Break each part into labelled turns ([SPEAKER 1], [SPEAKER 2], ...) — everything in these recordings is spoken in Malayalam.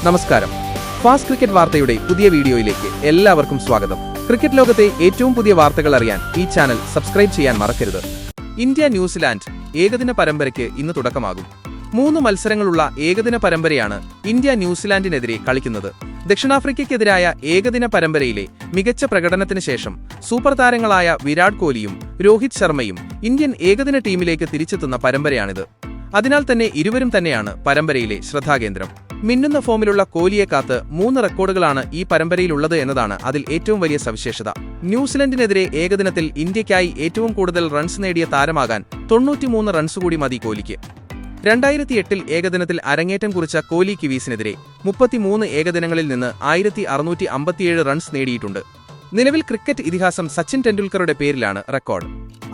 [SPEAKER 1] നമസ്കാരം. ഫാസ്റ്റ് ക്രിക്കറ്റ് വാർത്തയുടെ പുതിയ വീഡിയോയിലേക്ക് എല്ലാവർക്കും സ്വാഗതം. ക്രിക്കറ്റ് ലോകത്തെ ഏറ്റവും പുതിയ വാർത്തകൾ അറിയാൻ ഈ ചാനൽ സബ്സ്ക്രൈബ് ചെയ്യാൻ മറക്കരുത്. ഇന്ത്യ-ന്യൂസിലാൻഡ് ഏകദിന പരമ്പരയ്ക്ക് ഇന്ന് തുടക്കമാകും. 3 മത്സരങ്ങളുള്ള ഏകദിന പരമ്പരയാണ് ഇന്ത്യ-ന്യൂസിലാൻഡിനെതിരെ കളിക്കുന്നത്. ദക്ഷിണാഫ്രിക്കയ്ക്കെതിരായ ഏകദിന പരമ്പരയിലെ മികച്ച പ്രകടനത്തിന് ശേഷം സൂപ്പർ താരങ്ങളായ വിരാട് കോഹ്ലിയും രോഹിത് ശർമ്മയും ഇന്ത്യൻ ഏകദിന ടീമിലേക്ക് തിരിച്ചെത്തുന്ന പരമ്പരയാണിത്. അതിനാൽ തന്നെ ഇരുവരും തന്നെയാണ് പരമ്പരയിലെ ശ്രദ്ധാകേന്ദ്രം. മിന്നുന്ന ഫോമിലുള്ള കോഹ്ലിയെ കാത്ത് 3 റെക്കോർഡുകളാണ് ഈ പരമ്പരയിലുള്ളത് എന്നതാണ് അതിൽ ഏറ്റവും വലിയ സവിശേഷത. ന്യൂസിലൻഡിനെതിരെ ഏകദിനത്തിൽ ഇന്ത്യയ്ക്കായി ഏറ്റവും കൂടുതൽ റൺസ് നേടിയ താരമാകാൻ 93 റൺസ് കൂടി മതി കോഹ്ലിക്ക്. 2008 ഏകദിനത്തിൽ അരങ്ങേറ്റം കുറിച്ച കോഹ്ലി കിവീസിനെതിരെ 33 ഏകദിനങ്ങളിൽ നിന്ന് 1657 റൺസ് നേടിയിട്ടുണ്ട്. നിലവിൽ ക്രിക്കറ്റ് ഇതിഹാസം സച്ചിൻ ടെണ്ടുൽക്കറുടെ പേരിലാണ് റെക്കോർഡ്.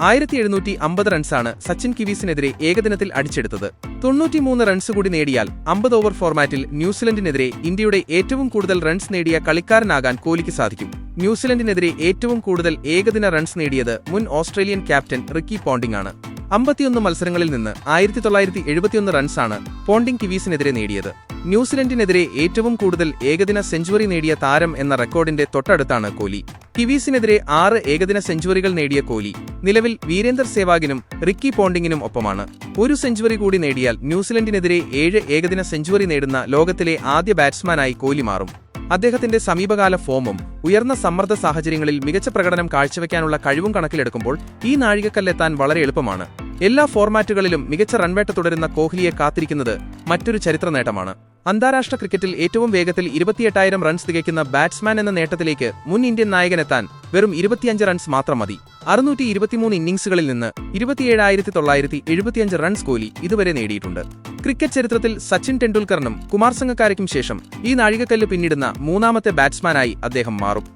[SPEAKER 1] 1750 റൺസാണ് സച്ചിൻ കിവീസിനെതിരെ ഏകദിനത്തിൽ അടിച്ചെടുത്തത്. 93 റൺസ് കൂടി നേടിയാൽ 50 ഓവർ ഫോർമാറ്റിൽ ന്യൂസിലൻഡിനെതിരെ ഇന്ത്യയുടെ ഏറ്റവും കൂടുതൽ റൺസ് നേടിയ കളിക്കാരനാകാൻ കോഹ്ലിക്ക് സാധിക്കും. ന്യൂസിലൻഡിനെതിരെ ഏറ്റവും കൂടുതൽ ഏകദിന റൺസ് നേടിയത് മുൻ ഓസ്ട്രേലിയൻ ക്യാപ്റ്റൻ റിക്കി പോണ്ടിംഗ് ആണ്. 51 മത്സരങ്ങളിൽ നിന്ന് 1971 റൺസാണ് പോണ്ടിംഗ് കിവീസിനെതിരെ നേടിയത്. ന്യൂസിലൻഡിനെതിരെ ഏറ്റവും കൂടുതൽ ഏകദിന സെഞ്ചുറി നേടിയ താരം എന്ന റെക്കോർഡിന്റെ തൊട്ടടുത്താണ് കോഹ്ലി. കിവീസിനെതിരെ 6 ഏകദിന സെഞ്ചുറികൾ നേടിയ കോഹ്ലി നിലവിൽ വീരേന്ദർ സേവാഗിനും റിക്കി പോണ്ടിങ്ങിനും ഒപ്പമാണ്. ഒരു സെഞ്ചുറി കൂടി നേടിയാൽ ന്യൂസിലൻഡിനെതിരെ 7 ഏകദിന സെഞ്ചുറി നേടുന്ന ലോകത്തിലെ ആദ്യ ബാറ്റ്സ്മാനായി കോഹ്ലി മാറും. അദ്ദേഹത്തിന്റെ സമീപകാല ഫോമും ഉയർന്ന സമ്മർദ്ദ സാഹചര്യങ്ങളിൽ മികച്ച പ്രകടനം കാഴ്ചവെക്കാനുള്ള കഴിവും കണക്കിലെടുക്കുമ്പോൾ ഈ നാഴികക്കല്ലെത്താൻ വളരെ എളുപ്പമാണ്. എല്ലാ ഫോർമാറ്റുകളിലും മികച്ച റൺവേട്ട തുടരുന്ന കോഹ്ലിയെ കാത്തിരിക്കുന്നത് മറ്റൊരു ചരിത്ര നേട്ടമാണ്. അന്താരാഷ്ട്ര ക്രിക്കറ്റിൽ ഏറ്റവും വേഗത്തിൽ 28,000 റൺസ് തികയ്ക്കുന്ന ബാറ്റ്സ്മാൻ എന്ന നേട്ടത്തിലേക്ക് മുൻ ഇന്ത്യൻ നായകനെത്താൻ വെറും 25 റൺസ് മാത്രം മതി. 623 ഇന്നിംഗ്സുകളിൽ നിന്ന് 27,975 റൺസ് കോഹ്ലി ഇതുവരെ നേടിയിട്ടുണ്ട്. ക്രിക്കറ്റ് ചരിത്രത്തിൽ സച്ചിൻ ടെണ്ടുൽക്കറിനും കുമാർ സംഗക്കാരയ്ക്കും ശേഷം ഈ നാഴികക്കല്ല് പിന്നിടുന്ന 3ാമത്തെ ബാറ്റ്സ്മാനായി അദ്ദേഹം മാറും.